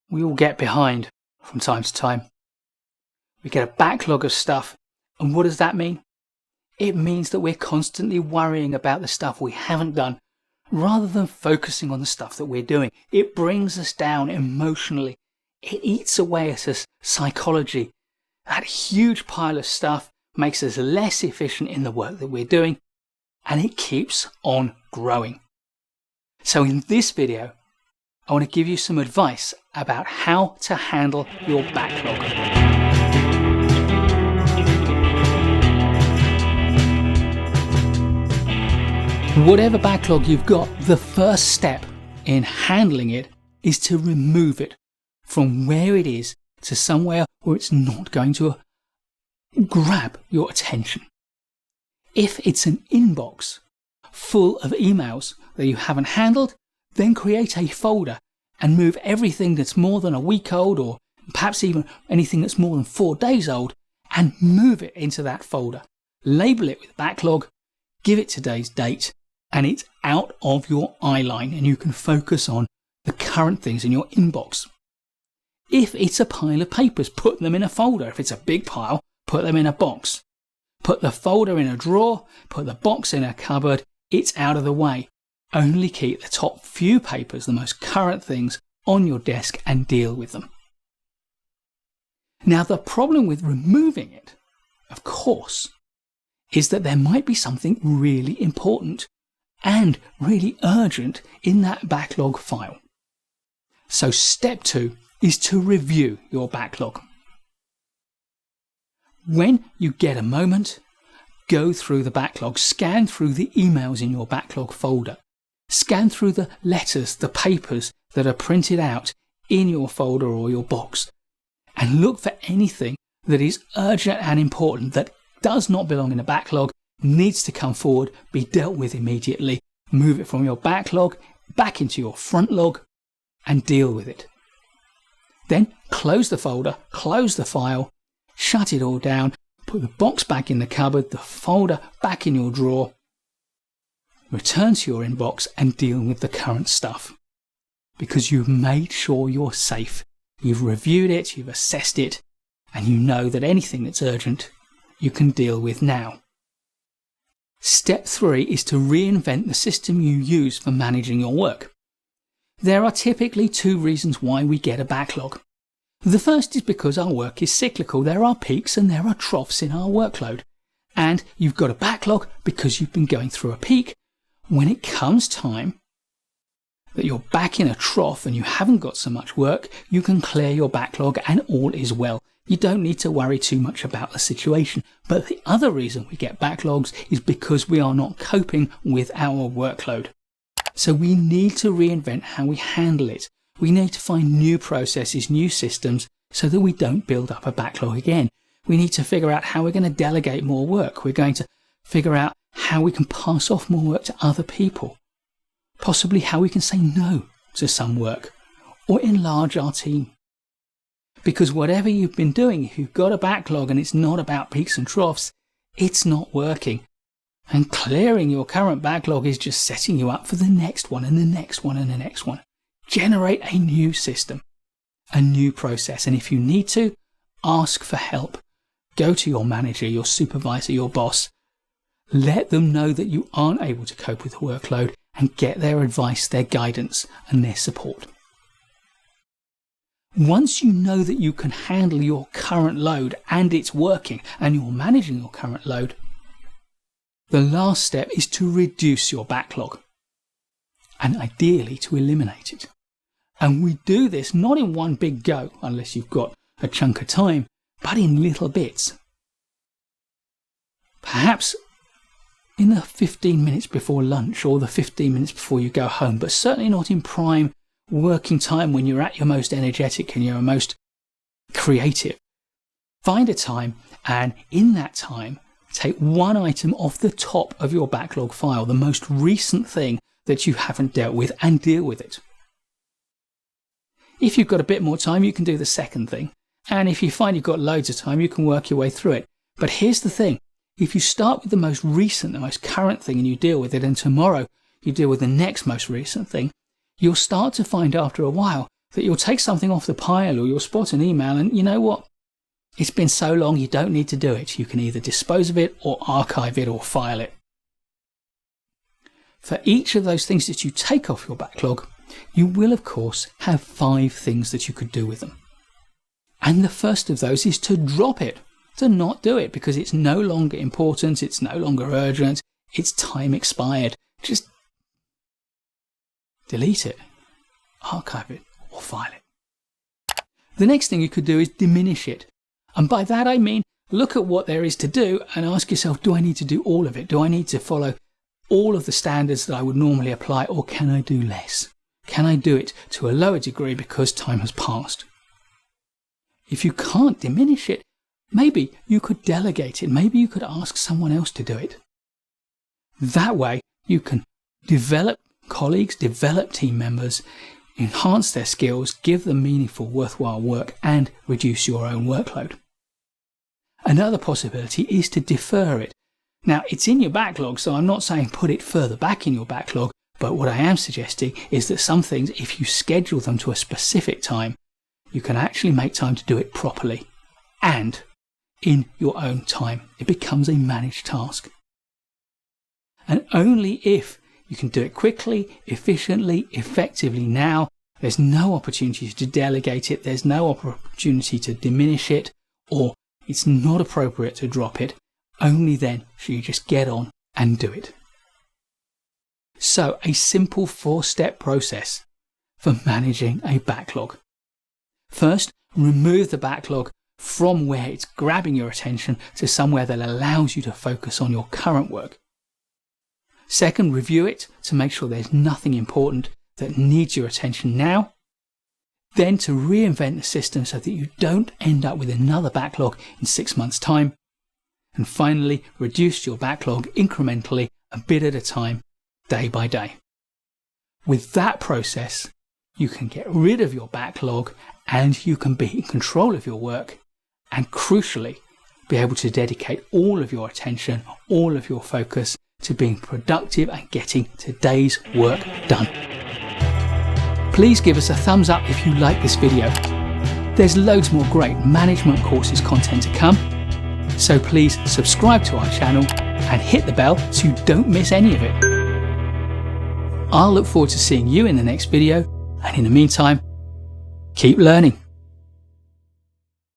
We all get behind from time to time. We get a backlog of stuff, and what does that mean? It means that we're constantly worrying about the stuff we haven't done rather than focusing on the stuff that we're doing. It brings us down emotionally. It eats away at us psychologically. That huge pile of stuff makes us less efficient in the work that we're doing, and it keeps on growing. So in this video, I want to give you some advice about how to handle your backlog. Whatever backlog you've got, the first step in handling it is to remove it from where it is to somewhere where it's not going to grab your attention. If it's an inbox full of emails that you haven't handled, then create a folder and move everything that's more than a week old, or perhaps even anything that's more than 4 days old, and move it into that folder. Label it with backlog, give it today's date, and it's out of your eye line and you can focus on the current things in your inbox. If it's a pile of papers, put them in a folder. If it's a big pile, put them in a box. Put the folder in a drawer, put the box in a cupboard. It's out of the way. Only keep the top few papers, the most current things, on your desk and deal with them. Now, the problem with removing it, of course, is that there might be something really important and really urgent in that backlog file. So step 2 is to review your backlog. When you get a moment, go through the backlog, scan through the emails in your backlog folder, scan through the letters, the papers that are printed out in your folder or your box, and look for anything that is urgent and important that does not belong in a backlog, needs to come forward, be dealt with immediately. Move it from your backlog back into your front log and deal with it. Then close the folder, close the file, shut it all down, put the box back in the cupboard, the folder back in your drawer, return to your inbox and deal with the current stuff. Because you've made sure you're safe. You've reviewed it, you've assessed it, and you know that anything that's urgent you can deal with now. Step 3 is to reinvent the system you use for managing your work. There are typically 2 reasons why we get a backlog. The first is because our work is cyclical. There are peaks and there are troughs in our workload. And you've got a backlog because you've been going through a peak. When it comes time that you're back in a trough and you haven't got so much work, you can clear your backlog and all is well. You don't need to worry too much about the situation. But the other reason we get backlogs is because we are not coping with our workload. So we need to reinvent how we handle it. We need to find new processes, new systems, so that we don't build up a backlog again. We need to figure out how we're going to delegate more work. We're going to figure out how we can pass off more work to other people. Possibly how we can say no to some work or enlarge our team. Because whatever you've been doing, if you've got a backlog and it's not about peaks and troughs, it's not working. And clearing your current backlog is just setting you up for the next one and the next one and the next one. Generate a new system, a new process. And if you need to, ask for help. Go to your manager, your supervisor, your boss. Let them know that you aren't able to cope with the workload and get their advice, their guidance, and their support. Once you know that you can handle your current load and it's working and you're managing your current load, the last step is to reduce your backlog and ideally to eliminate it. And we do this not in one big go, unless you've got a chunk of time, but in little bits. Perhaps in the 15 minutes before lunch or the 15 minutes before you go home, but certainly not in prime working time when you're at your most energetic and you're most creative. Find a time, and in that time, take one item off the top of your backlog file, the most recent thing that you haven't dealt with, and deal with it. If you've got a bit more time, you can do the second thing. And if you find you've got loads of time, you can work your way through it. But here's the thing. If you start with the most recent, the most current thing, and you deal with it, and tomorrow you deal with the next most recent thing, you'll start to find after a while that you'll take something off the pile, or you'll spot an email and you know what? It's been so long you don't need to do it. You can either dispose of it or archive it or file it. For each of those things that you take off your backlog, you will of course have 5 things that you could do with them. And the first of those is to drop it, to not do it, because it's no longer important, it's no longer urgent, it's time expired. Just delete it, archive it, or file it. The next thing you could do is diminish it. And by that I mean, look at what there is to do and ask yourself, do I need to do all of it? Do I need to follow all of the standards that I would normally apply, or can I do less? Can I do it to a lower degree because time has passed? If you can't diminish it, maybe you could delegate it. Maybe you could ask someone else to do it. That way you can develop colleagues, develop team members, enhance their skills, give them meaningful, worthwhile work, and reduce your own workload. Another possibility is to defer it. Now, it's in your backlog, so I'm not saying put it further back in your backlog, but what I am suggesting is that some things, if you schedule them to a specific time, you can actually make time to do it properly and in your own time. It becomes a managed task. And only if you can do it quickly, efficiently, effectively now, there's no opportunity to delegate it, there's no opportunity to diminish it, or it's not appropriate to drop it, only then should you just get on and do it. So, a simple 4-step process for managing a backlog. First, remove the backlog from where it's grabbing your attention to somewhere that allows you to focus on your current work. Second, review it to make sure there's nothing important that needs your attention now. Then to reinvent the system so that you don't end up with another backlog in 6 months' time. And finally, reduce your backlog incrementally, a bit at a time, day by day. With that process, you can get rid of your backlog and you can be in control of your work and, crucially, be able to dedicate all of your attention, all of your focus to being productive and getting today's work done. Please give us a thumbs up if you like this video. There's loads more great management courses content to come, so please subscribe to our channel and hit the bell so you don't miss any of it. I'll look forward to seeing you in the next video, and in the meantime, keep learning.